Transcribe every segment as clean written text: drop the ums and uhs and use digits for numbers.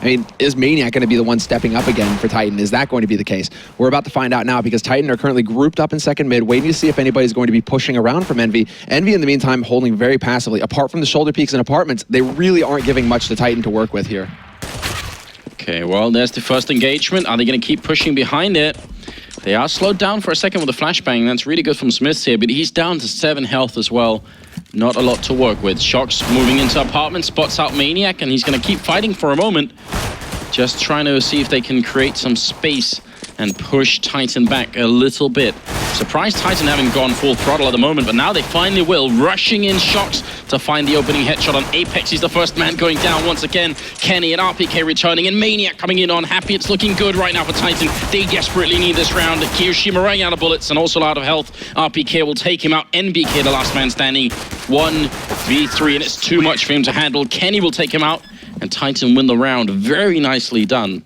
I mean, is Maniac going to be the one stepping up again for Titan? Is that going to be the case? We're about to find out now because Titan are currently grouped up in second mid, waiting to see if anybody's going to be pushing around from EnVy. EnVy, in the meantime, holding very passively. Apart from the shoulder peaks and apartments, they really aren't giving much to Titan to work with here. Okay, well, there's the first engagement. Are they going to keep pushing behind it? They are slowed down for a second with a flashbang. That's really good from SmithzZ here, but he's down to 7 health as well. Not a lot to work with. shox moving into apartment, spots out Maniac, and he's going to keep fighting for a moment. Just trying to see if they can create some space and push Titan back a little bit. Surprised Titan haven't gone full throttle at the moment, but now they finally will. Rushing in shox to find the opening headshot on Apex. He's the first man going down once again. Kenny and RPK returning, and Maniac coming in on Happy. It's looking good right now for Titan. They desperately need this round. KioShima running out of bullets and also out of health. RPK will take him out. NBK, the last man standing. 1v3, and it's too much for him to handle. Kenny will take him out, and Titan win the round. Very nicely done.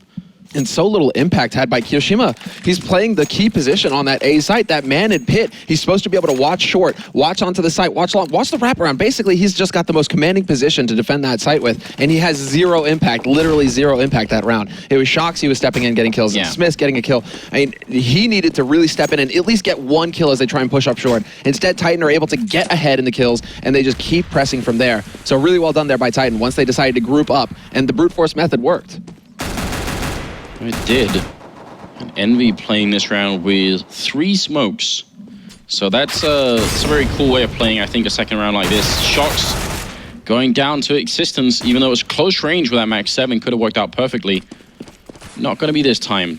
And so little impact had by KioShima. He's playing the key position on that A site, that man in pit. He's supposed to be able to watch short, watch onto the site, watch long, watch the wraparound. Basically, he's just got the most commanding position to defend that site with, and he has zero impact, literally zero impact that round. It was shox, he was stepping in, getting kills, and SmithzZ getting a kill. I mean, he needed to really step in and at least get one kill as they try and push up short. Instead, Titan are able to get ahead in the kills, and they just keep pressing from there. So really well done there by Titan once they decided to group up, and the brute force method worked. It did. And EnVy playing this round with 3 smokes. So that's a very cool way of playing, I think, a second round like this. shox going down to existence, even though it was close range with that Max 7, could have worked out perfectly. Not going to be this time.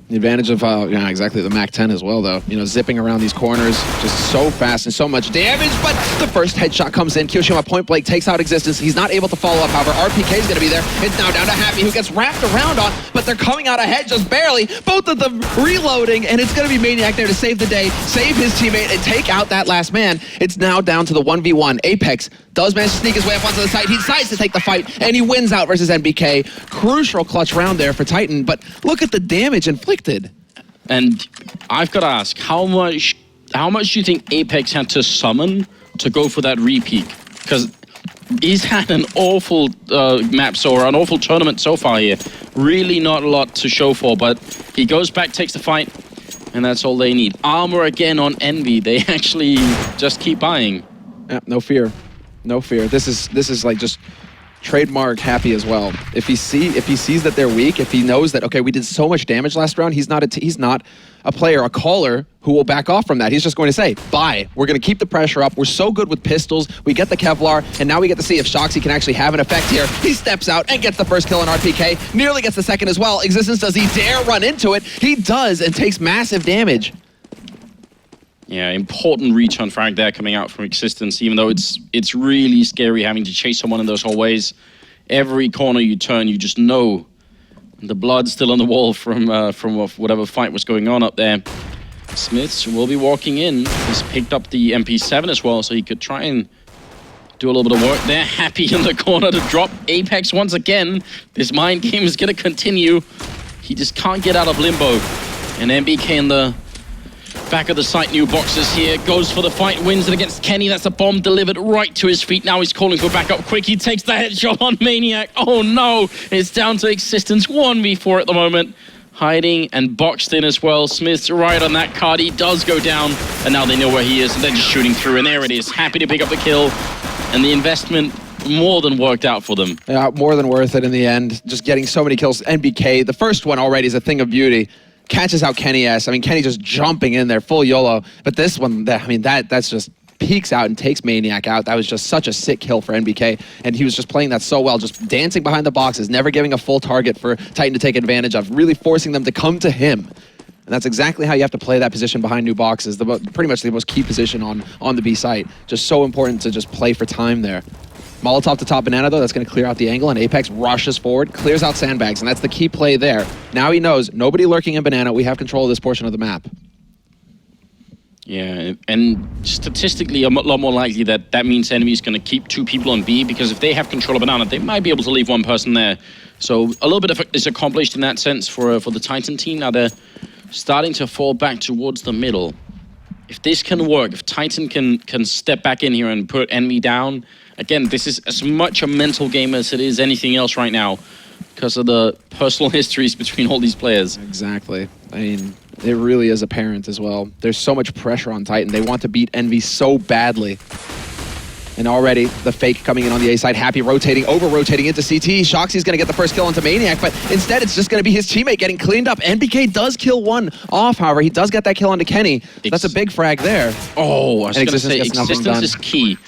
The advantage of, yeah, exactly, the Mac 10 as well, though. You know, zipping around these corners, just so fast and so much damage, but the first headshot comes in. KioShima point blank takes out existence. He's not able to follow up, however. RPK is going to be there. It's now down to Happy, who gets wrapped around on, but they're coming out ahead just barely. Both of them reloading, and it's going to be Maniac there to save the day, save his teammate, and take out that last man. It's now down to the 1v1. Apex does manage to sneak his way up onto the site. He decides to take the fight, and he wins out versus NBK. Crucial clutch round there for Titan, but look at the damage inflicted. And I've got to ask, how much do you think Apex had to summon to go for that repeat? Because he's had an awful an awful tournament so far here. Really not a lot to show for, but he goes back, takes the fight, and that's all they need. Armor again on EnVy. They actually just keep buying. Yeah, no fear. No fear. This is like just trademark Happy as well. If he sees that they're weak, if he knows that, okay, we did so much damage last round, he's not a player, a caller who will back off from that. He's just going to say, bye. We're going to keep the pressure up. We're so good with pistols. We get the Kevlar, and now we get to see if shox can actually have an effect here. He steps out and gets the first kill on RPK. Nearly gets the second as well. Existence, does he dare run into it? He does, and takes massive damage. Yeah, important return frag there coming out from existence, even though it's really scary having to chase someone in those hallways. Every corner you turn, you just know the blood's still on the wall from whatever fight was going on up there. SmithzZ will be walking in. He's picked up the MP7 as well, so he could try and do a little bit of work there. Happy in the corner to drop Apex once again. This mind game is going to continue. He just can't get out of limbo. And NBK in the back of the site, new boxes here, goes for the fight, wins it against Kenny. That's a bomb delivered right to his feet. Now he's calling for backup quick. He takes the headshot on Maniac. Oh no, it's down to existence. 1v4 at the moment. Hiding and boxed in as well. SmithzZ right on that card. He does go down, and now they know where he is, and they're just shooting through, and there it is. Happy to pick up the kill, and the investment more than worked out for them. Yeah, more than worth it in the end. Just getting so many kills. NBK, the first one already is a thing of beauty. Catches out Kenny S. I mean, Kenny just jumping in there, full YOLO. But this one, I mean, that's just peeks out and takes Maniac out. That was just such a sick kill for NBK. And he was just playing that so well, just dancing behind the boxes, never giving a full target for Titan to take advantage of, really forcing them to come to him. And that's exactly how you have to play that position behind new boxes. Pretty much the most key position on the B site. Just so important to just play for time there. Molotov to top banana, though, that's going to clear out the angle, and Apex rushes forward, clears out sandbags, and that's the key play there. Now he knows, nobody lurking in banana, we have control of this portion of the map. Yeah, and statistically, a lot more likely that means enemy is going to keep 2 people on B, because if they have control of banana, they might be able to leave 1 person there. So a little bit of is accomplished in that sense for the Titan team. Now they're starting to fall back towards the middle. If this can work, if Titan can step back in here and put enemy down, again, this is as much a mental game as it is anything else right now because of the personal histories between all these players. Exactly. I mean, it really is apparent as well. There's so much pressure on Titan. They want to beat Envy so badly. And already the fake coming in on the A side, Happy rotating, over-rotating into CT. shoxy's going to get the first kill onto Maniac, but instead it's just going to be his teammate getting cleaned up. NBK does kill one off, however. He does get that kill onto Kenny. That's a big frag there. Oh, I was going to say, Existence is key.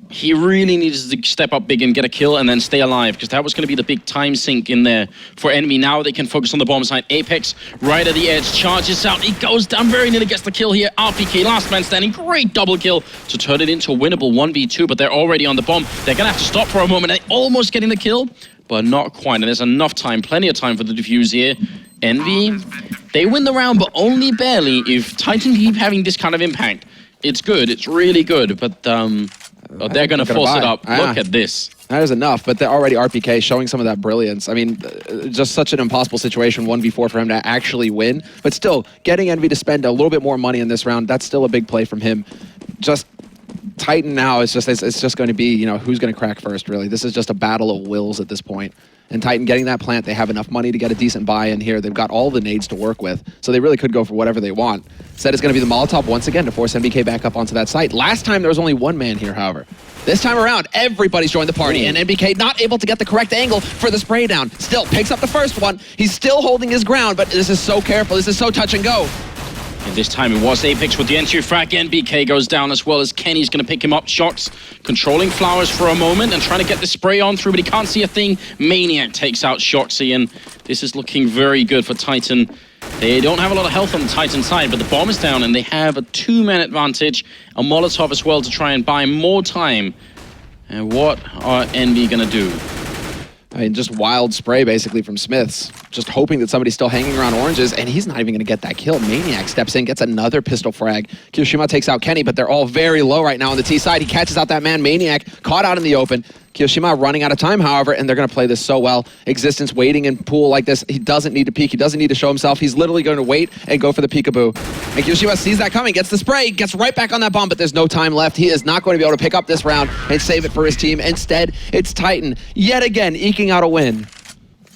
He really needs to step up big and get a kill and then stay alive, because that was going to be the big time sink in there for Envy. Now they can focus on the bomb side. Apex right at the edge, charges out. He goes down, very nearly gets the kill here. RPK, last man standing, great double kill to turn it into a winnable 1v2, but they're already on the bomb. They're going to have to stop for a moment. They're almost getting the kill, but not quite. And there's enough time, plenty of time for the defuse here. Envy, they win the round, but only barely. If Titan keep having this kind of impact, it's good. It's really good, but they're going to force it up. Look at this. That is enough, but they're already RPK showing some of that brilliance. I mean, just such an impossible situation, 1v4 for him to actually win. But still, getting Envy to spend a little bit more money in this round, that's still a big play from him. Just Titan now, it's just going to be, you know, who's going to crack first, really. This is just a battle of wills at this point. And Titan getting that plant, they have enough money to get a decent buy in here. They've got all the nades to work with, so they really could go for whatever they want. Instead, it's going to be the Molotov once again to force NBK back up onto that site. Last time, there was only one man here, however. This time around, everybody's joined the party, and NBK not able to get the correct angle for the spray down. Still picks up the first one. He's still holding his ground, but this is so careful. This is so touch and go. And this time it was Apex with the entry frag. NBK goes down as well as Kenny's going to pick him up. shox controlling Flowers for a moment and trying to get the spray on through, but he can't see a thing. Maniac takes out shoxy, and this is looking very good for Titan. They don't have a lot of health on the Titan side, but the bomb is down and they have a 2-man advantage. A Molotov as well to try and buy more time. And what are Envy going to do? I mean, just wild spray, basically, from SmithzZ. Just hoping that somebody's still hanging around oranges, and he's not even going to get that kill. Maniac steps in, gets another pistol frag. KioShima takes out Kenny, but they're all very low right now on the T side. He catches out that man, Maniac, caught out in the open. KioShima running out of time, however, and they're going to play this so well. Existence waiting in pool like this. He doesn't need to peek. He doesn't need to show himself. He's literally going to wait and go for the peekaboo. And KioShima sees that coming, gets the spray, gets right back on that bomb, but there's no time left. He is not going to be able to pick up this round and save it for his team. Instead, it's Titan, yet again, eking out a win.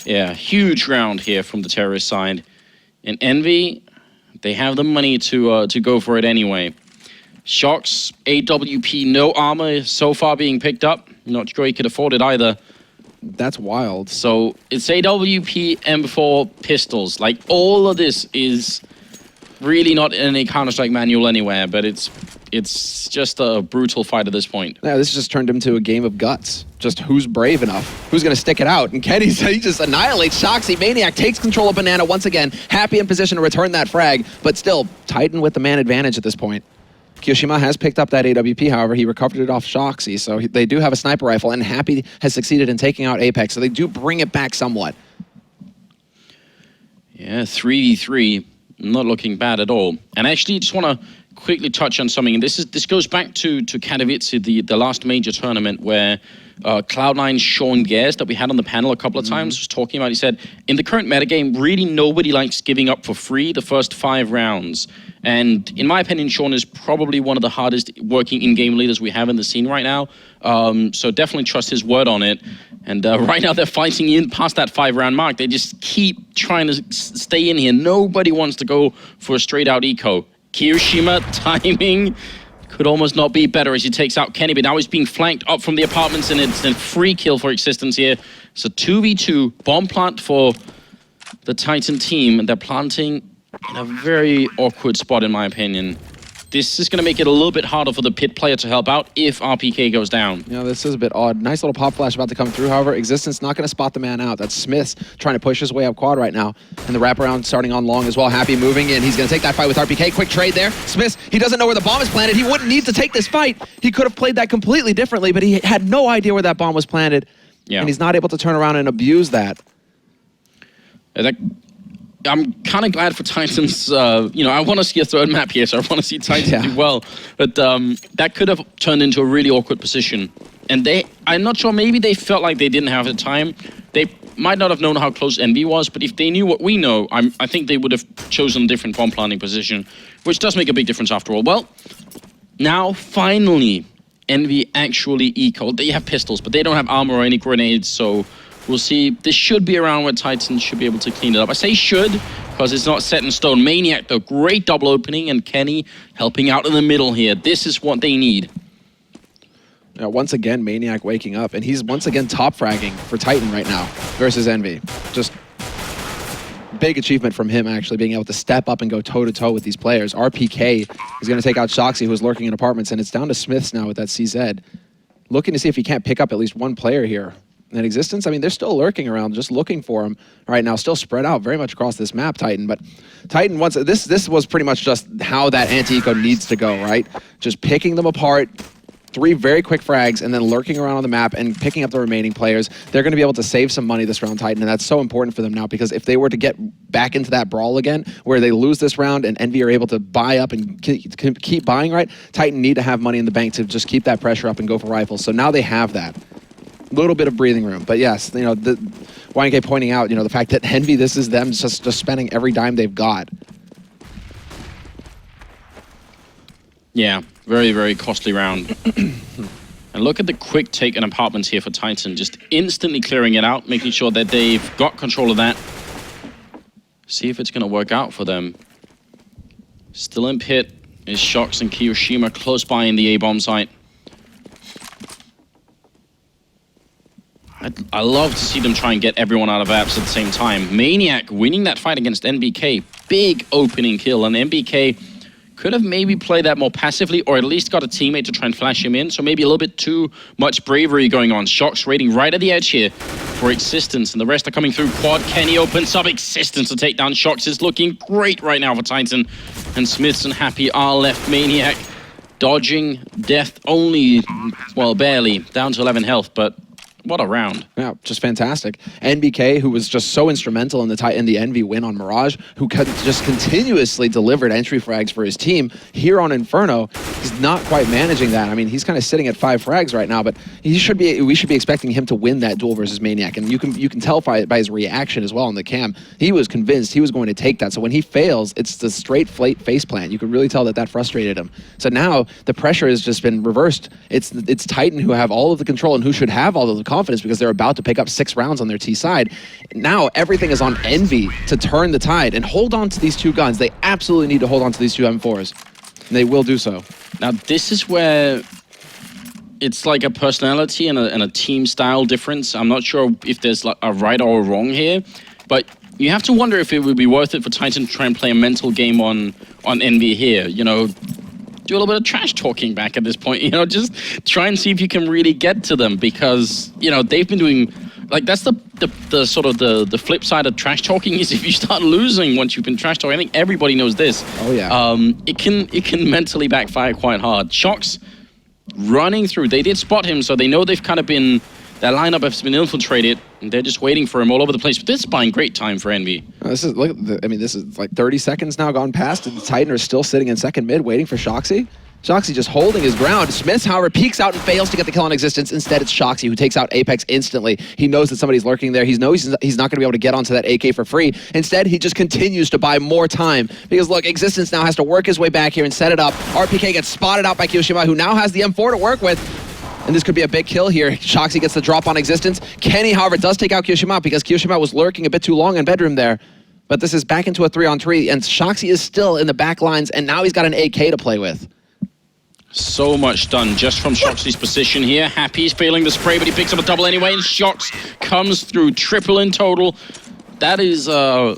Yeah, huge round here from the terrorist side. And Envy, they have the money to go for it anyway. shox, AWP, no armor so far being picked up. Not sure he could afford it either. That's wild. So it's AWP, M4, pistols. Like, all of this is really not in a Counter-Strike manual anywhere, but it's just a brutal fight at this point. Yeah, this just turned into a game of guts. Just who's brave enough, who's going to stick it out. And Kenny, he just annihilates shoxy. Maniac takes control of Banana once again, happy in position to return that frag, but still Titan with the man advantage at this point. KioShima has picked up that AWP, however, he recovered it off shoxy, so they do have a sniper rifle, and Happy has succeeded in taking out Apex, so they do bring it back somewhat. Yeah, 3v3, not looking bad at all. And actually, just want to quickly touch on something, and this goes back to Katowice, the last major tournament where Cloud9's Sean Gares that we had on the panel a couple of times was talking about. He said, in the current metagame, really nobody likes giving up for free the first 5 rounds. And in my opinion, Sean is probably one of the hardest working in-game leaders we have in the scene right now. So definitely trust his word on it. And right now they're fighting in past that 5-round mark. They just keep trying to stay in here. Nobody wants to go for a straight-out eco. KioShima timing could almost not be better as he takes out Kenny, but now he's being flanked up from the apartments, and it's a free kill for Existence here. It's a 2v2 bomb plant for the Titan team, and they're planting in a very awkward spot, in my opinion. This is going to make it a little bit harder for the pit player to help out if RPK goes down. You know, this is a bit odd. Nice little pop flash about to come through. However, Existence not going to spot the man out. That's SmithzZ trying to push his way up quad right now. And the wraparound starting on long as well. Happy moving in. He's going to take that fight with RPK. Quick trade there. SmithzZ, he doesn't know where the bomb is planted. He wouldn't need to take this fight. He could have played that completely differently, but he had no idea where that bomb was planted. Yeah. And he's not able to turn around and abuse that. I'm kind of glad for Titans. You know, I want to see a third map here, so I want to see Titans do well. But that could have turned into a really awkward position. And I'm not sure, maybe they felt like they didn't have the time. They might not have known how close Envy was, but if they knew what we know, I think they would have chosen a different bomb planting position, which does make a big difference after all. Well, now finally, Envy actually eco? They have pistols, but they don't have armor or any grenades, so we'll see. This should be around where Titan should be able to clean it up. I say should, because it's not set in stone. Maniac, though, great double opening, and Kenny helping out in the middle here. This is what they need. Once again, Maniac waking up, and he's once again top fragging for Titan right now versus Envy. Just big achievement from him, actually, being able to step up and go toe-to-toe with these players. RPK is going to take out shoxy, who is lurking in apartments, and it's down to SmithzZ now with that CZ. Looking to see if he can't pick up at least one player here. In existence, I mean, they're still lurking around, just looking for him right now, still spread out very much across this map, Titan. But Titan, once this was pretty much just how that anti-eco needs to go, right? Just picking them apart, 3 very quick frags, and then lurking around on the map and picking up the remaining players. They're going to be able to save some money this round, Titan, and that's so important for them now, because if they were to get back into that brawl again, where they lose this round and Envy are able to buy up and keep buying, right, Titan need to have money in the bank to just keep that pressure up and go for rifles. So now they have that. Little bit of breathing room. But yes, you know, the YNK pointing out, you know, the fact that Envy, this is them just spending every dime they've got. Yeah, very, very costly round. And look at the quick take in apartments here for Titan, just instantly clearing it out, making sure that they've got control of that. See if it's going to work out for them. Still in pit is shox and KioShima close by in the A-bomb site. I love to see them try and get everyone out of apps at the same time. Maniac winning that fight against NBK. Big opening kill, and NBK could have maybe played that more passively, or at least got a teammate to try and flash him in. So maybe a little bit too much bravery going on. shox raiding right at the edge here for Existence, and the rest are coming through. Quad, Kenny opens up Existence to take down shox. Is looking great right now for Titan. And SmithzZ and Happy are left. Maniac dodging death only, well, barely, down to 11 health, but what a round. Yeah, just fantastic. NBK, who was just so instrumental in the Envy win on Mirage, who just continuously delivered entry frags for his team. Here on Inferno, he's not quite managing that. I mean, he's kind of sitting at 5 frags right now, but we should be expecting him to win that duel versus Maniac. And you can tell by his reaction as well on the cam. He was convinced he was going to take that. So when he fails, it's the straight face plant. You could really tell that frustrated him. So now the pressure has just been reversed. It's Titan who have all of the control and who should have all of the confidence, because they're about to pick up 6 rounds on their T side. Now everything is on Envy to turn the tide and hold on to these 2 guns. They absolutely need to hold on to these 2 M4s, and they will do so. Now this is where it's like a personality and a team style difference. I'm not sure if there's like a right or a wrong here, but you have to wonder if it would be worth it for Titan to try and play a mental game on Envy here. You know, do a little bit of trash talking back at this point, you know, just try and see if you can really get to them, because, you know, they've been doing, like, that's the sort of the flip side of trash talking, is if you start losing once you've been trash talking. I think everybody knows this. Oh yeah. It can mentally backfire quite hard. shox running through, they did spot him, so they know they've kind of been, their lineup has been infiltrated, and they're just waiting for him all over the place. But this is buying great time for Envy. This is, look, I mean, this is like 30 seconds now gone past, and the Titan are still sitting in second mid waiting for shoxy. shoxy just holding his ground. SmithzZ, however, peeks out and fails to get the kill on Existence. Instead, it's shoxy who takes out Apex instantly. He knows that somebody's lurking there. He knows he's not going to be able to get onto that AK for free. Instead, he just continues to buy more time, because look, Existence now has to work his way back here and set it up. RPK gets spotted out by KioShima, who now has the M4 to work with. And this could be a big kill here. shoxy gets the drop on Existence. Kenny, however, does take out KioShima, because KioShima was lurking a bit too long in bedroom there. But this is back into a 3-on-3, and shoxy is still in the back lines, and now he's got an AK to play with. So much done just from shoxy's position here. Happy's failing the spray, but he picks up a double anyway, and shox comes through, triple in total. That is a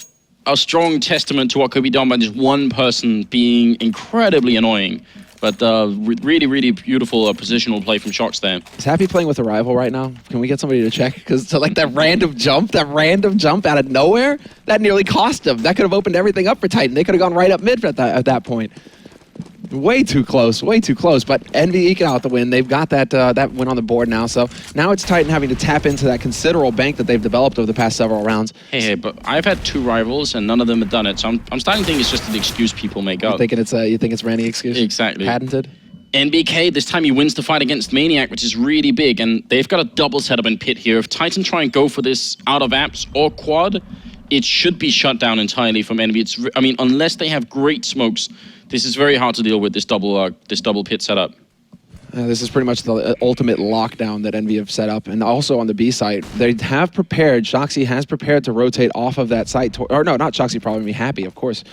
strong testament to what could be done by just one person being incredibly annoying. But really, really beautiful positional play from shox there. Is Happy playing with a rival right now? Can we get somebody to check? Because like that random jump out of nowhere, that nearly cost him. That could have opened everything up for Titan. They could have gone right up mid at that point. Way too close, way too close. But Envy eking out the win. They've got that win on the board now. So now it's Titan having to tap into that considerable bank that they've developed over the past several rounds. Hey, but I've had 2 rivals and none of them have done it. So I'm starting to think it's just an excuse people make up. You think it's Randy excuse? Exactly. Patented? NBK, this time he wins the fight against Maniac, which is really big. And they've got a double setup in pit here. If Titan try and go for this out of apps or quad, it should be shut down entirely from Envy. I mean, unless they have great smokes, this is very hard to deal with, this double pit setup. This is pretty much the ultimate lockdown that EnVy have set up. And also on the B site, they have prepared, shoxy has prepared to rotate off of that site. Or no, not shoxy, probably Happy, of course.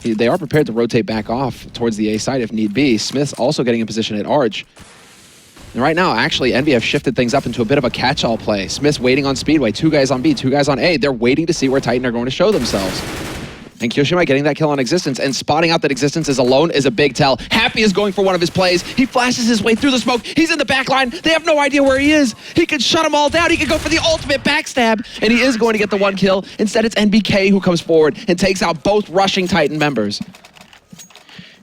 They are prepared to rotate back off towards the A site if need be. Smith's also getting in position at Arch. And right now, actually, EnVy have shifted things up into a bit of a catch-all play. Smith's waiting on Speedway, 2 guys on B, 2 guys on A. They're waiting to see where Titan are going to show themselves. And KioShima getting that kill on Existence and spotting out that Existence is alone is a big tell. Happy is going for one of his plays. He flashes his way through the smoke. He's in the back line. They have no idea where he is. He could shut them all down. He could go for the ultimate backstab. And he is going to get the 1 kill. Instead, it's NBK who comes forward and takes out both rushing Titan members.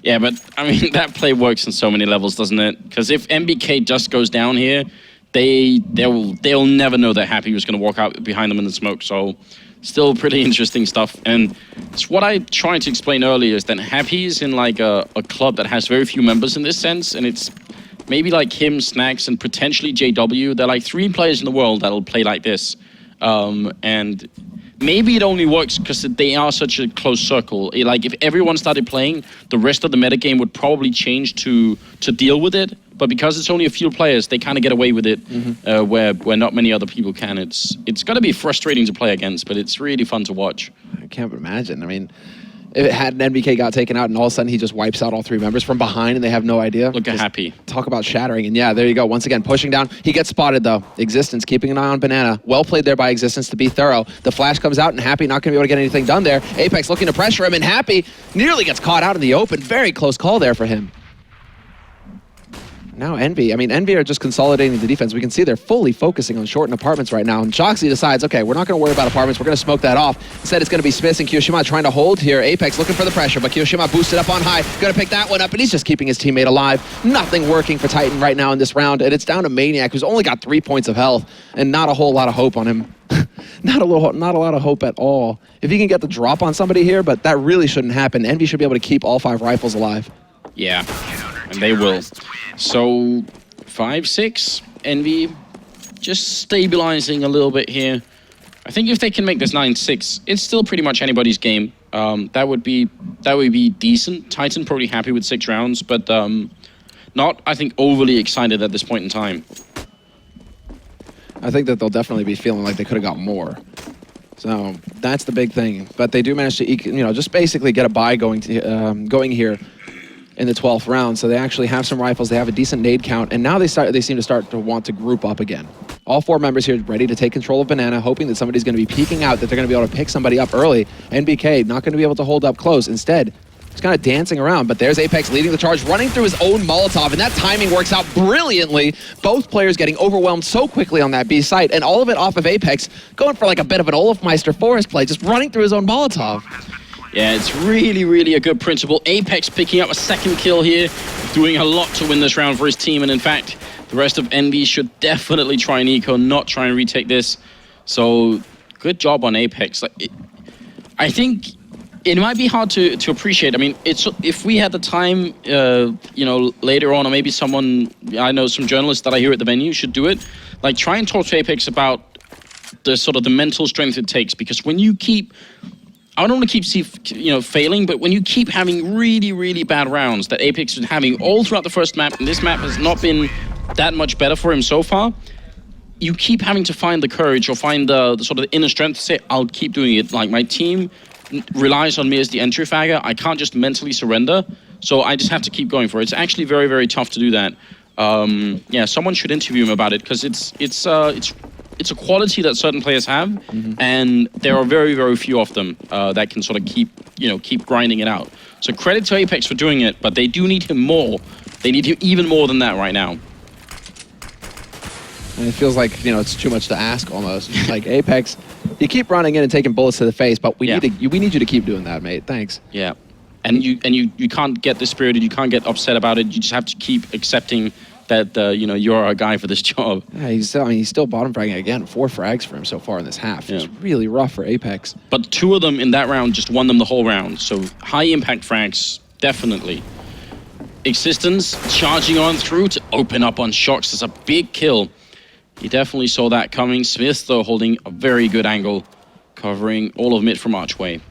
Yeah, but I mean, that play works on so many levels, doesn't it? Because if NBK just goes down here, they'll never know that Happy was going to walk out behind them in the smoke. So still pretty interesting stuff. And it's what I tried to explain earlier is that Happy is in like a club that has very few members in this sense. And it's maybe like him, Snacks, and potentially JW. They're like 3 players in the world that'll play like this. And maybe it only works because they are such a close circle. Like if everyone started playing, the rest of the metagame would probably change to deal with it. But because it's only a few players, they kind of get away with it, where not many other people can. It's going to be frustrating to play against, but it's really fun to watch. I can't imagine. I mean, if it had an NBK got taken out and all of a sudden he just wipes out all 3 members from behind and they have no idea. Look at Happy. Talk about shattering. And yeah, there you go. Once again, pushing down. He gets spotted though. Existence keeping an eye on Banana. Well played there by Existence to be thorough. The flash comes out and Happy not going to be able to get anything done there. Apex looking to pressure him and Happy nearly gets caught out in the open. Very close call there for him. Now EnVy are just consolidating the defense. We can see they're fully focusing on short and apartments right now. And shoxy decides, okay, we're not going to worry about apartments. We're going to smoke that off. Instead, it's going to be Smith and KioShima trying to hold here. Apex looking for the pressure, but KioShima boosted up on high. Going to pick that one up, and he's just keeping his teammate alive. Nothing working for Titan right now in this round, and it's down to Maniac, who's only got 3 points of health, and not a whole lot of hope on him. Not a lot of hope at all. If he can get the drop on somebody here, but that really shouldn't happen. EnVy should be able to keep all 5 rifles alive. Yeah, and they will. So 5-6, EnVy just stabilizing a little bit here. I think if they can make this 9-6, it's still pretty much anybody's game. That would be decent. Titan probably happy with 6 rounds, but not, I think, overly excited at this point in time. I think that they'll definitely be feeling like they could have got more. So that's the big thing. But they do manage to, just basically get a bye going here in the 12th round. So they actually have some rifles. They have a decent nade count, and now they seem to start to want to group up again. All 4 members here ready to take control of Banana, hoping that somebody's going to be peeking out, that they're going to be able to pick somebody up early. NBK not going to be able to hold up close. Instead, he's kind of dancing around, but there's Apex leading the charge, running through his own Molotov, and that timing works out brilliantly. Both players getting overwhelmed so quickly on that B site, and all of it off of Apex, going for like a bit of an Olafmeister Forest play, just running through his own Molotov. Yeah, it's really, really a good principle. Apex picking up a 2nd kill here, doing a lot to win this round for his team, and in fact, the rest of EnVy should definitely try and eco, not try and retake this. So, good job on Apex. I think it might be hard to appreciate. I mean, if we had the time, later on, or maybe someone, I know some journalists that I hear at the venue should do it, like try and talk to Apex about the sort of the mental strength it takes, because when you keep, I don't want to keep failing, but when you keep having really, really bad rounds that Apex is having all throughout the first map, and this map has not been that much better for him so far, you keep having to find the courage or find the sort of the inner strength to say, I'll keep doing it. Like, my team relies on me as the entry fagger. I can't just mentally surrender, so I just have to keep going for it. It's actually very, very tough to do that. Yeah, someone should interview him about it, because it's a quality that certain players have, and there are very, very few of them that can sort of keep grinding it out. So credit to Apex for doing it, but they do need him more. They need him even more than that right now. And it feels like, it's too much to ask almost. Like, Apex, you keep running in and taking bullets to the face, but we need you to keep doing that, mate. Thanks. Yeah. And you can't get dispirited, you can't get upset about it. You just have to keep accepting that you're a guy for this job. Yeah, he's still bottom fragging again. 4 frags for him so far in this half. Yeah. It's really rough for Apex. But 2 of them in that round just won them the whole round. So high impact frags, definitely. Existence charging on through to open up on shox. That's a big kill. He definitely saw that coming. Smith, though, holding a very good angle, covering all of mid from Archway.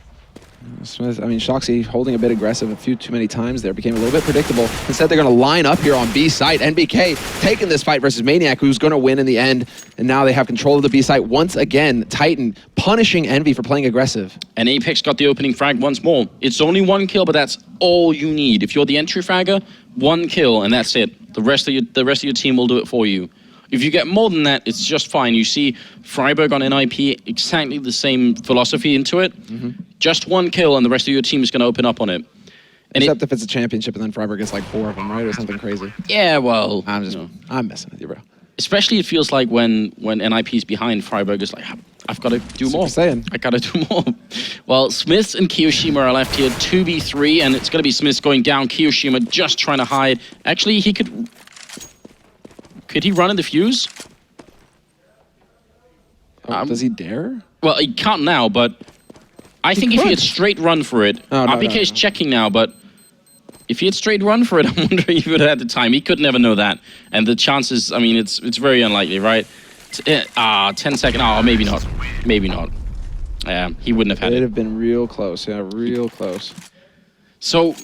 Smith, I mean, Shoxy holding a bit aggressive a few too many times there, became a little bit predictable. Instead, they're going to line up here on B site. NBK taking this fight versus Maniac, who's going to win in the end. And now they have control of the B site once again. Titan punishing Envy for playing aggressive. And Apex got the opening frag once more. It's only 1 kill, but that's all you need. If you're the entry fragger, 1 kill, and that's it. The rest of your team will do it for you. If you get more than that, it's just fine. You see Freiburg on NIP, exactly the same philosophy into it. Just 1 kill, and the rest of your team is going to open up on it. And Except if it's a championship, and then Freiburg gets like 4 of them, right? Or something crazy. Yeah, well... I'm messing with you, bro. Especially it feels like when NIP is behind, Freiburg is like, I've got to do more. I got to do more. Well, SmithzZ and KioShima are left here, 2v3, and it's going to be SmithzZ going down. KioShima just trying to hide. Actually, he could... Could he run in the fuse? Does he dare? Well, he can't now, but I think if he had straight run for it, RPK is checking now, but if he had straight run for it, I'm wondering if he would have had the time. He could never know that. And the chances, I mean, it's very unlikely, right? 10 seconds, oh, maybe not. Maybe not. Yeah, he wouldn't have had it. It'd have been real close, yeah, real close. So,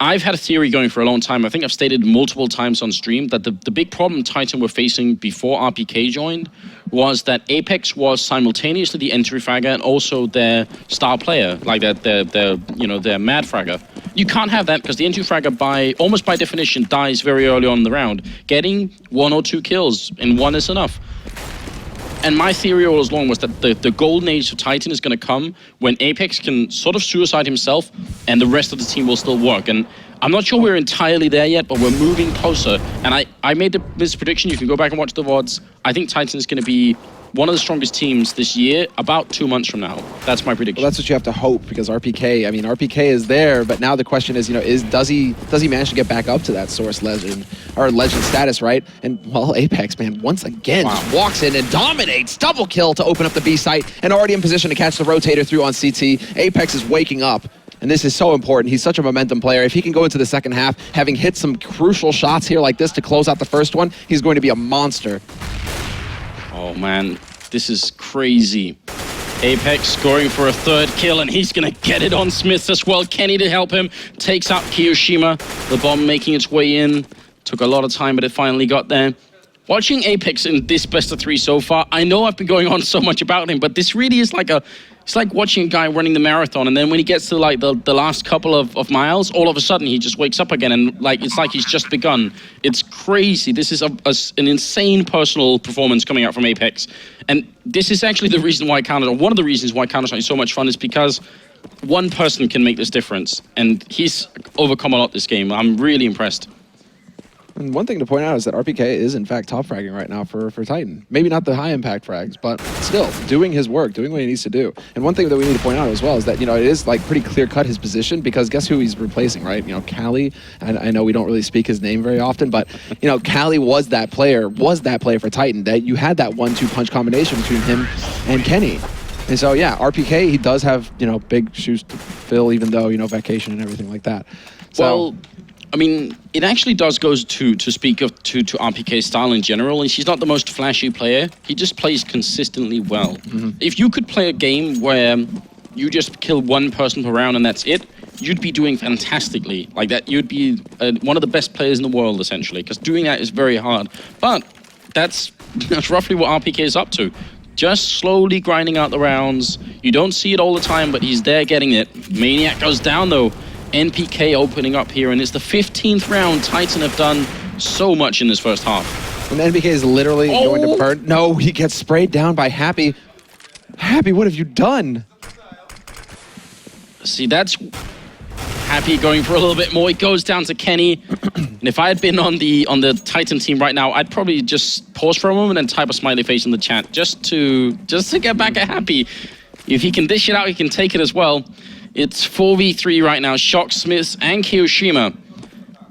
I've had a theory going for a long time. I think I've stated multiple times on stream that the big problem Titan were facing before RPK joined was that Apex was simultaneously the entry fragger and also their star player, like their mad fragger. You can't have that because the entry fragger, almost by definition, dies very early on in the round. Getting 1 or 2 kills in one is enough. And my theory all along was that the golden age of Titan is going to come when Apex can sort of suicide himself and the rest of the team will still work. And I'm not sure we're entirely there yet, but we're moving closer. And I made this prediction. You can go back and watch the VODs. I think Titan is going to be one of the strongest teams this year, about 2 months from now. That's my prediction. Well, that's what you have to hope, because RPK, I mean, RPK is there, but now the question is, does he manage to get back up to that source legend, or legend status, right? And, well, Apex, man, once again, just walks in and dominates, double kill to open up the B site, and already in position to catch the rotator through on CT. Apex is waking up. And this is so important. He's such a momentum player. If he can go into the second half, having hit some crucial shots here like this to close out the first one, he's going to be a monster. Oh, man, this is crazy. Apex scoring for a 3rd kill, and he's going to get it on SmithzZ as well. Kenny to help him. Takes out KioShima. The bomb making its way in. Took a lot of time, but it finally got there. Watching Apex in this best of 3 so far, I know I've been going on so much about him, but this really is like it's like watching a guy running the marathon, and then when he gets to like the last couple of miles, all of a sudden he just wakes up again, and it's like he's just begun. It's crazy. This is an insane personal performance coming out from Apex, and this is actually the reason why one of the reasons why Counter-Strike is so much fun is because one person can make this difference, and he's overcome a lot this game. I'm really impressed. And one thing to point out is that RPK is, in fact, top fragging right now for Titan. Maybe not the high-impact frags, but still, doing his work, doing what he needs to do. And one thing that we need to point out as well is that, it is, like, pretty clear-cut his position, because guess who he's replacing, right? Cali, and I know we don't really speak his name very often, but, Cali was that player for Titan, that you had that 1-2 punch combination between him and Kenny. And so, yeah, RPK, he does have, big shoes to fill, even though, vacation and everything like that. So, well, I mean, it actually does go to speak of to RPK's style in general, and she's not the most flashy player. He just plays consistently well. If you could play a game where you just kill 1 person per round and that's it, you'd be doing fantastically. Like that, you'd be one of the best players in the world, essentially, because doing that is very hard. But that's roughly what RPK is up to. Just slowly grinding out the rounds. You don't see it all the time, but he's there getting it. Maniac goes down, though. NPK opening up here, and it's the 15th round. Titan have done so much in this first half. And NPK is literally going to burn. No, he gets sprayed down by Happy. Happy, what have you done? See, that's Happy going for a little bit more. He goes down to Kenny. And if I had been on the Titan team right now, I'd probably just pause for a moment and type a smiley face in the chat just to get back at Happy. If he can dish it out, he can take it as well. It's 4v3 right now. shox, SmithzZ, and KioShima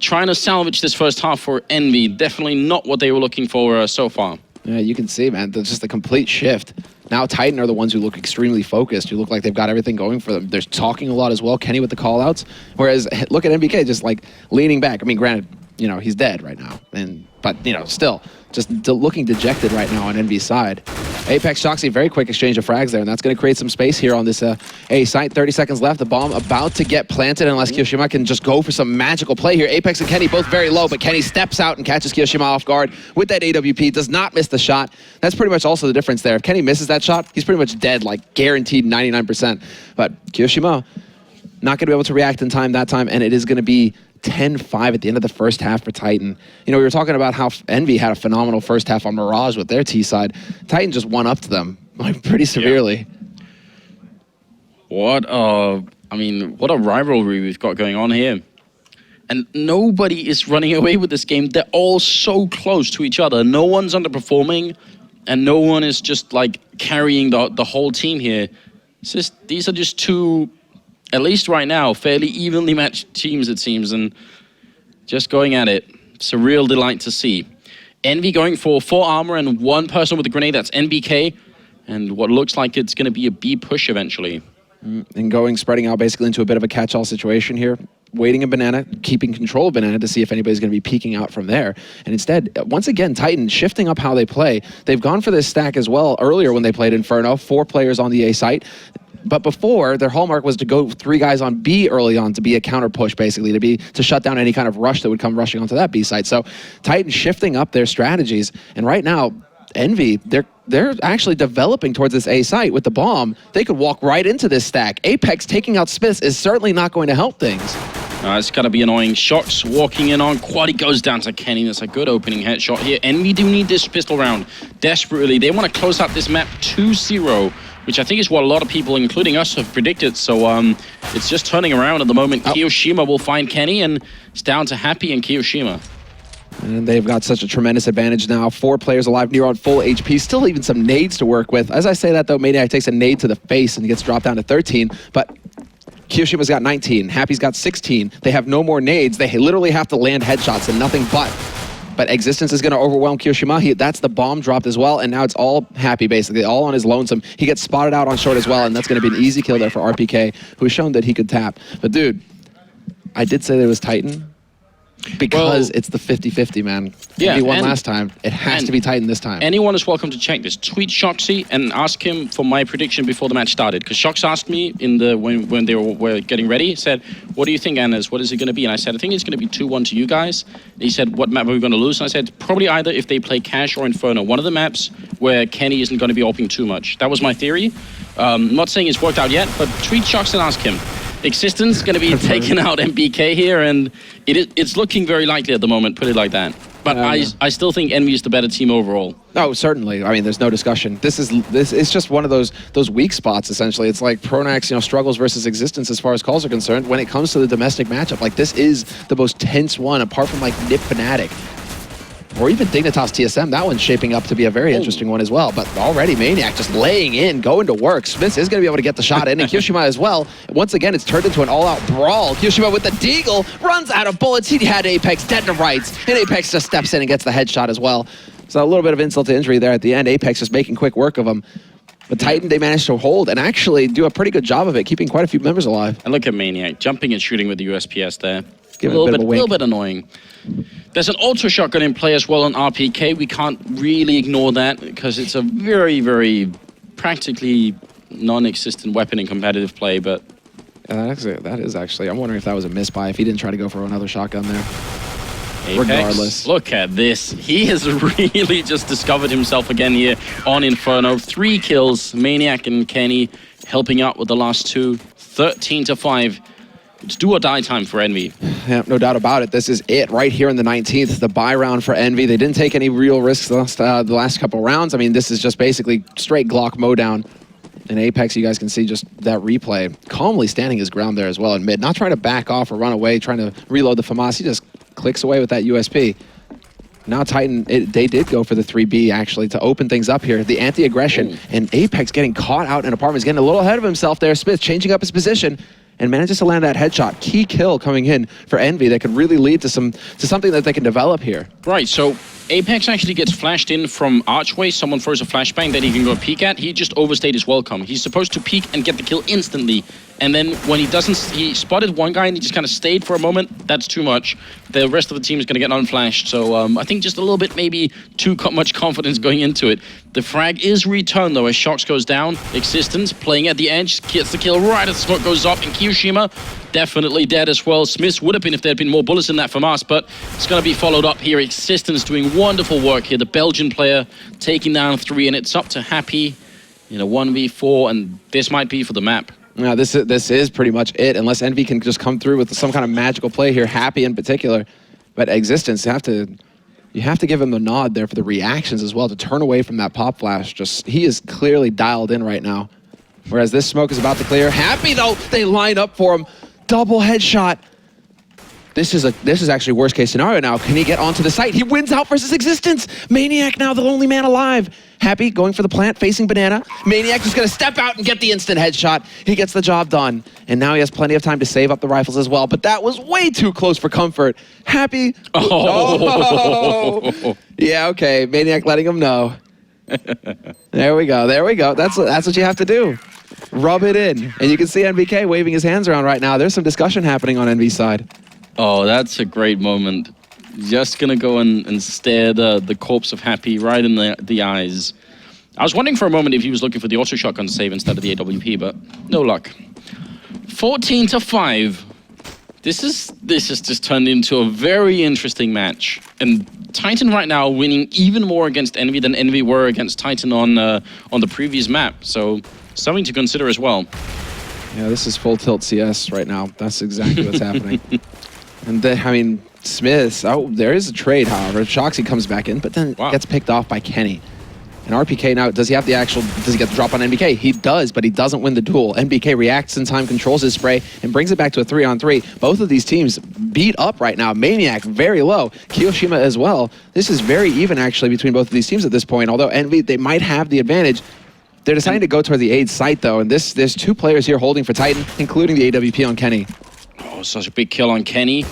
trying to salvage this first half for Envy. Definitely not what they were looking for so far. Yeah, you can see, man, there's just a complete shift. Now Titan are the ones who look extremely focused, who look like they've got everything going for them. They're talking a lot as well, Kenny with the call-outs. Whereas, look at NBK just, like, leaning back. I mean, granted, he's dead right now. But, still, just looking dejected right now on Envy's side. Apex shox, a very quick exchange of frags there, and that's going to create some space here on this A site. 30 seconds left. The bomb about to get planted unless KioShima can just go for some magical play here. Apex and Kenny both very low, but Kenny steps out and catches KioShima off guard with that AWP. Does not miss the shot. That's pretty much also the difference there. If Kenny misses that shot, he's pretty much dead, like guaranteed 99%. But KioShima not going to be able to react in time that time, and it is going to be 10-5 at the end of the first half for Titan. You know, we were talking about how Envy had a phenomenal first half on Mirage with their T side. Titan just won up to them like pretty severely. What a rivalry we've got going on here. And nobody is running away with this game. They're all so close to each other. No one's underperforming, and no one is just like carrying the whole team here. These are just two, at least right now, fairly evenly matched teams, it seems, and just going at it. It's a real delight to see. Envy going for 4 armor and 1 person with a grenade, that's NBK, and what looks like it's going to be a B push eventually. And spreading out basically into a bit of a catch-all situation here. Waiting in Banana, keeping control of Banana to see if anybody's going to be peeking out from there. And instead, once again, Titan shifting up how they play. They've gone for this stack as well earlier when they played Inferno. 4 players on the A site. But before, their hallmark was to go 3 guys on B early on to be a counter push, basically, to shut down any kind of rush that would come rushing onto that B site. So Titan shifting up their strategies. And right now, Envy, they're actually developing towards this A site with the bomb. They could walk right into this stack. Apex taking out SmithzZ is certainly not going to help things. It's got to be annoying. shox walking in on quad. He goes down to Kenny. That's a good opening headshot here. Envy do need this pistol round desperately. They want to close out this map 2-0, which I think is what a lot of people, including us, have predicted. So it's just turning around at the moment. KioShima will find Kenny, and it's down to Happy and KioShima. And they've got such a tremendous advantage now. 4 players alive, near on full HP. Still even some nades to work with. As I say that, though, Maniac takes a nade to the face and gets dropped down to 13. But KioShima's got 19. Happy's got 16. They have no more nades. They literally have to land headshots and nothing but. But Existence is going to overwhelm KioShima. That's the bomb dropped as well, and now it's all Happy, basically, all on his lonesome. He gets spotted out on short as well, and that's going to be an easy kill there for RPK, who's shown that he could tap. But, dude, I did say there was Titan because it's the 50-50, man. Yeah, he won last time. It has to be Titan this time. Anyone is welcome to check this. Tweet shoxy and ask him for my prediction before the match started. Because shox asked me when they were getting ready, said, "What do you think, Anders? What is it going to be?" And I said, "I think it's going to be 2-1 to you guys." And he said, "What map are we going to lose?" And I said, "Probably either if they play Cash or Inferno. One of the maps where Kenny isn't going to be opening too much." That was my theory. I'm not saying it's worked out yet, but tweet shox and ask him. Existence going to be taking out MBK here, and it's looking very likely at the moment, put it like that. But I still think Envy is the better team overall. Oh, certainly. I mean, there's no discussion. This is just one of those weak spots, essentially. It's like Pronax, struggles versus Existence as far as calls are concerned. When it comes to the domestic matchup, like, this is the most tense one, apart from, like, Nip Fnatic. Or even Dignitas TSM, that one's shaping up to be a very interesting one as well. But already Maniac just laying in, going to work. SmithzZ is going to be able to get the shot in, and KioShima as well. Once again, it's turned into an all-out brawl. KioShima with the deagle, runs out of bullets. He had Apex dead to rights, and Apex just steps in and gets the headshot as well. So a little bit of insult to injury there at the end. Apex just making quick work of him. But Titan, they managed to hold and actually do a pretty good job of it, keeping quite a few members alive. And look at Maniac, jumping and shooting with the USPS there. A little bit annoying. There's an auto shotgun in play as well on RPK. We can't really ignore that because it's a very, very practically non-existent weapon in competitive play. But that is actually. I'm wondering if that was a misbuy. If he didn't try to go for another shotgun there. Apex, regardless, look at this. He has really just discovered himself again here on Inferno. 3 kills. Maniac and Kenny helping out with the last 2. 13-5. It's do or die time for Envy. Yeah, no doubt about it. This is it right here in the 19th, the buy round for Envy. They didn't take any real risks the last couple rounds. I mean, this is just basically straight Glock mowdown. And Apex, you guys can see just that replay. Calmly standing his ground there as well in mid. Not trying to back off or run away, trying to reload the FAMAS. He just clicks away with that USP. Now Titan, they did go for the 3B actually to open things up here. The anti-aggression and Apex getting caught out in apartments, getting a little ahead of himself there. SmithzZ changing up his position and manages to land that headshot. Key kill coming in for Envy that could really lead to something that they can develop here. Right, so Apex actually gets flashed in from Archway. Someone throws a flashbang that he can go peek at. He just overstayed his welcome. He's supposed to peek and get the kill instantly. And then when he doesn't, he spotted one guy and he just kind of stayed for a moment. That's too much. the rest of the team is going to get unflashed. So I think just a little bit, maybe too much confidence going into it. The frag is returned, though, as shox goes down. Existence playing at the edge, gets the kill right as the smoke goes up. And KioShima definitely dead as well. SmithzZ would have been if there had been more bullets in that from us, but it's going to be followed up here. Existence doing wonderful work here. The Belgian player taking down 3, and it's up to Happy in a 1v4, and this might be for the map. Yeah, this is pretty much it, unless Envy can just come through with some kind of magical play here, Happy in particular. But Existence, you have to give him the nod there for the reactions as well, to turn away from that pop flash. Just, he is clearly dialed in right now. Whereas this smoke is about to clear. Happy, though, they line up for him. Double headshot. This is actually worst case scenario now. Can he get onto the site? He wins out versus Existence. Maniac now the only man alive. Happy going for the plant, facing Banana. Maniac just gonna step out and get the instant headshot. He gets the job done. And now he has plenty of time to save up the rifles as well. But that was way too close for comfort. Happy. Oh. Yeah, okay. Maniac letting him know. There we go. There we go. That's what you have to do. Rub it in. And you can see NBK waving his hands around right now. There's some discussion happening on NV's side. Oh, that's a great moment. Just gonna go and stare the corpse of Happy right in the eyes. I was wondering for a moment if he was looking for the auto shotgun save instead of the AWP, but no luck. 14-5. This has just turned into a very interesting match. And Titan right now winning even more against Envy than Envy were against Titan on the previous map. So something to consider as well. Yeah, this is full tilt CS right now. That's exactly what's happening. And then, I mean, SmithzZ, oh, there is a trade, however. shox comes back in, but then gets picked off by Kenny. And RPK now, does he get the drop on NBK? He does, but he doesn't win the duel. NBK reacts in time, controls his spray, and brings it back to a 3-on-3. Both of these teams beat up right now. Maniac, very low. KioShima as well. This is very even, actually, between both of these teams at this point. Although Envy, they might have the advantage. They're deciding to go toward the aid site, though, and there's 2 players here holding for Titan, including the AWP on Kenny. Oh, such a big kill on Kenny.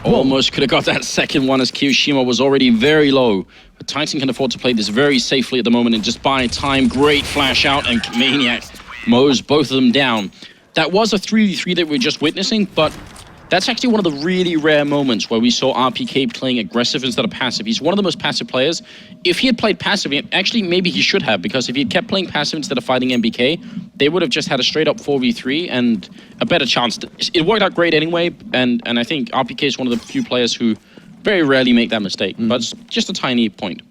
Almost could have got that second one as KioShima was already very low. But Titan can afford to play this very safely at the moment and just buy time. Great flash out, and Maniac mows both of them down. That was a 3v3 that we were just witnessing, but that's actually one of the really rare moments where we saw RPK playing aggressive instead of passive. He's one of the most passive players. If he had played passive, actually maybe he should have, because if he had kept playing passive instead of fighting NBK, they would have just had a straight up 4v3 and a better chance. It worked out great anyway, and I think RPK is one of the few players who very rarely make that mistake, but it's just a tiny point.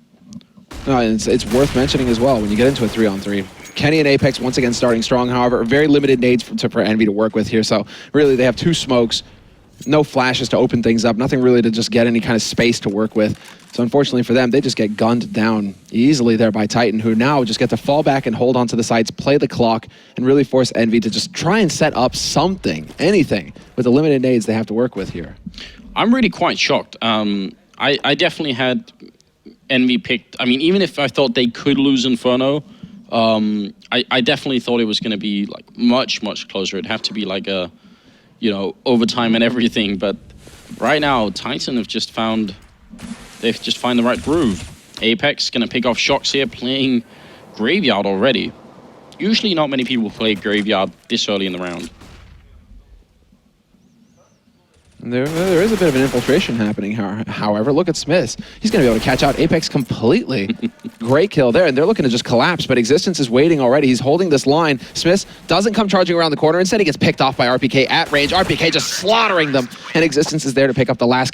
No, it's worth mentioning as well when you get into a 3-on-3. Kenny and Apex once again starting strong, however, very limited nades for Envy to work with here, so really they have 2 smokes. No flashes to open things up, nothing really to just get any kind of space to work with. So unfortunately for them, they just get gunned down easily there by Titan, who now just get to fall back and hold onto the sites, play the clock, and really force Envy to just try and set up something, anything, with the limited nades they have to work with here. I'm really quite shocked. I definitely had Envy picked. I mean, even if I thought they could lose Inferno, I definitely thought it was going to be like much closer. It'd have to be like a, you know, overtime and everything. But right now, Titan have just found the right groove. Apex gonna pick off shox here, playing Graveyard already. Usually, not many people play Graveyard this early in the round. There is a bit of an infiltration happening, however. Look at SmithzZ. He's going to be able to catch out Apex completely. Great kill there, and they're looking to just collapse, but Existence is waiting already. He's holding this line. SmithzZ doesn't come charging around the corner. Instead, he gets picked off by RPK at range. RPK just slaughtering them, and Existence is there to pick up the last